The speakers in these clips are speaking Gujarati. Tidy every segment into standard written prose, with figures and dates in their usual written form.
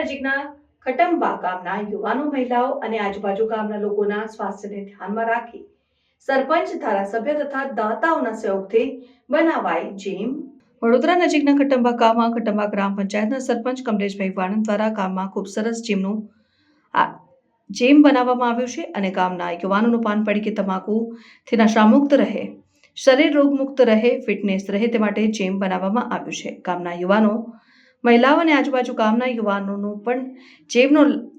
નજીકના ખટંબા ગામના યુવાનો, મહિલાઓ અને આજુબાજુ ગામના લોકોના સ્વાસ્થ્યને ધ્યાનમાં રાખી સરપંચ, ધારાસભ્ય તથા દાતાઓના સહયોગથી બનાવાઈ જીમ. વડોદરા નજીકના ખટંબા ગામમાં ખટંબા ગ્રામ પંચાયતના સરપંચ કમલેશભાઈ વાણંદ દ્વારા ગામમાં ખૂબ સરસ જીમ બનાવવામાં આવ્યું છે અને ગામના યુવાનોનું પાન પડી કે તમાકુથી નશામુક્ત રહે, શરીર રોગમુક્ત રહે, ફિટનેસ રહે તે માટે જીમ બનાવવામાં આવ્યું છે. ગામના યુવાનો, મહિલાઓ અને આજુબાજુ ગામના યુવાનોનું પણ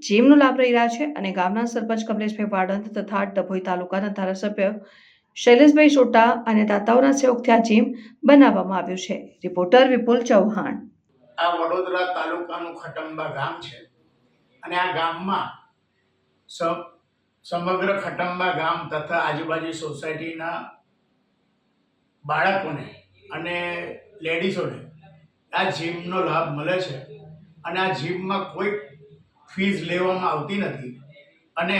જીમનો લાભ લઈ રહ્યા છે અને ગામના સરપંચ કમલેશભાઈ વાળંદ તથા ડભોઈ તાલુકાના ધારાસભ્ય શૈલેષભાઈ સોટા અને દાતાઓના સહયોગથી આ જીમ બનાવવામાં આવ્યું છે. રિપોર્ટર વિપુલ ચૌહાણ. આ વડોદરા તાલુકાનું ખટંબા ગામ છે અને આ ગામમાં સમગ્ર ખટંબા ગામ તથા આજુબાજુ સોસાયટીના બાળકોને અને લેડીઝોને આ જીમનો લાભ મળે છે અને આ જીમમાં કોઈ ફીસ લેવામાં આવતી નથી અને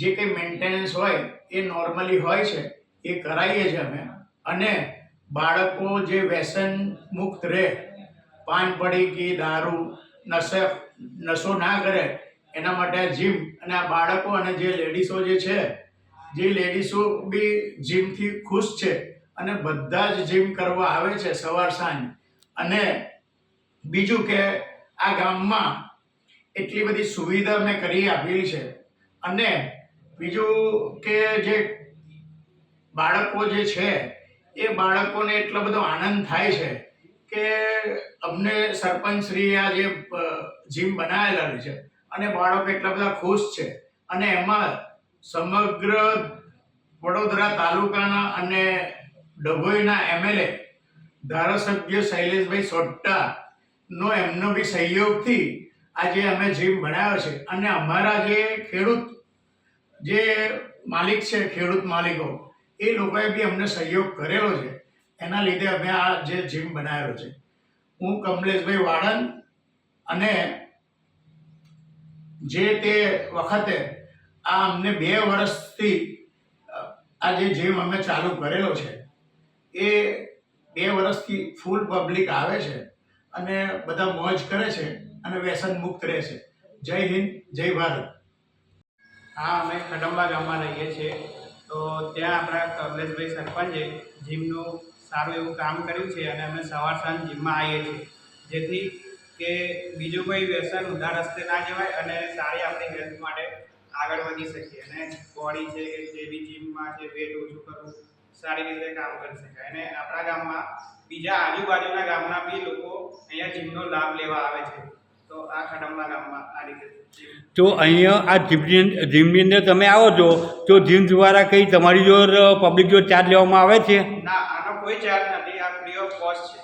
જે કંઈ મેન્ટેનન્સ હોય એ નોર્મલી હોય છે એ કરાવીએ છીએ અમે. અને બાળકો જે વ્યસન મુક્ત રહે, પાન પડીકી, દારૂ, નશો ના કરે એના માટે આ જીમ અને આ બાળકો અને જે લેડીઝો જે લેડીઝો બી જીમથી ખુશ છે અને બધા જ જીમ કરવા આવે છે સવાર સાંજ. અને બીજું કે આ ગામમાં એટલી બધી સુવિધા મેં કરી આપેલી છે અને બીજું કે જે બાળકો જે છે એ બાળકોને એટલો બધો આનંદ થાય છે કે અમને સરપંચશ્રીએ આ જે જીમ બનાવેલા છે અને બાળકો એટલા બધા ખુશ છે. અને એમાં સમગ્ર વડોદરા તાલુકાના અને ડભોઈના એમએલએ ધારાસભ્ય શૈલેષભાઈ સોટ્ટાનો એમનો બી સહયોગથી આજે અમે જીમ બનાવ્યો છે. અને અમારા જે માલિક છે, ખેડૂત માલિકો, એ લોકોએ બી અમને સહયોગ કરેલો છે. એના લીધે અમે આ જે જીમ બનાવેલો છે. હું કમલેશભાઈ વાળંદ અને જે તે વખતે આ અમને 2 વર્ષથી આ જે જીમ અમે ચાલુ કરેલો છે એ 2 વર્ષથી ફૂલ પબ્લિક આવે છે અને બધા મોજ કરે છે અને વ્યસન મુક્ત રહે છે. જય હિન્દ, જય ભારત. હા, અમે ખટંબા ગામમાં રહીએ છીએ. તો ત્યાં આપણા કમલેશભાઈ સરપંચે જીમનું સારું એવું કામ કર્યું છે અને અમે સવાર સાંજ જીમમાં આવીએ છીએ, જેથી કે બીજું કોઈ વ્યસન ઊંધા રસ્તે ના જવાય અને સારી આપણી હેલ્થ માટે આગળ વધી શકીએ અને બોડી છે કે જે બી જીમમાં છે વેટ ઓછું કરવું, સારી રીતે કામ કરી શકાય. અને આપણા ગામમાં બીજા આજુબાજુના ગામના બી લોકો અહીંયા જીમનો લાભ લેવા આવે છે. તો આ ખટંબા ગામમાં આ રીતે. તો અહીંયા આ જીમની અંદર તમે આવો છો તો જીમ દ્વારા કંઈ તમારી જોડે પબ્લિક જોડે ચાર્જ લેવામાં આવે છે? ના, આનો કોઈ ચાર્જ નથી. આ ફ્રી ઓફ કોસ્ટ છે.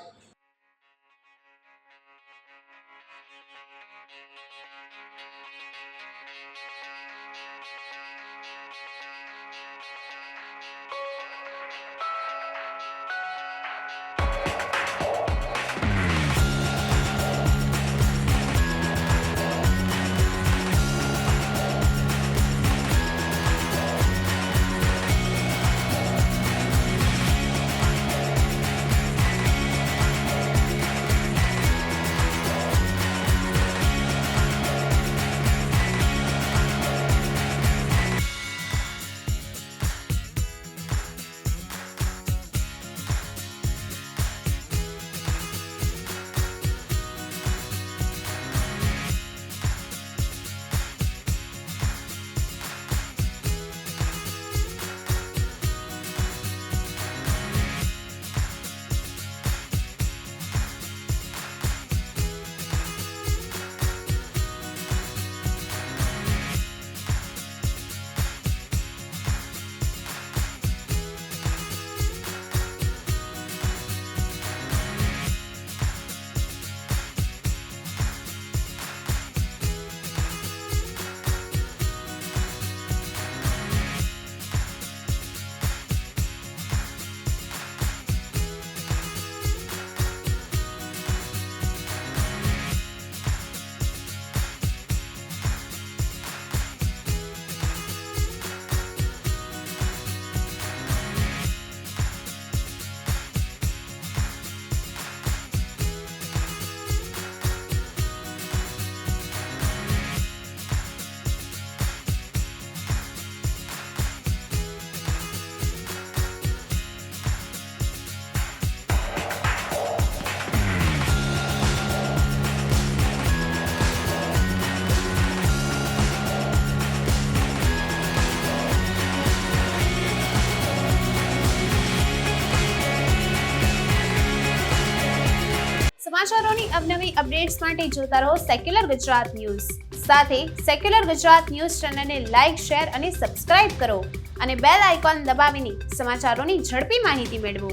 સમાચારોની અવનવી અપડેટ્સ માટે જોતા રહો સેક્યુલર ગુજરાત ન્યૂઝ. સાથે સેક્યુલર ગુજરાત ન્યૂઝ ચેનલને લાઇક, શેર અને સબસ્ક્રાઇબ કરો અને બેલ આઇકોન દબાવીને સમાચારોની ઝડપી માહિતી મેળવો.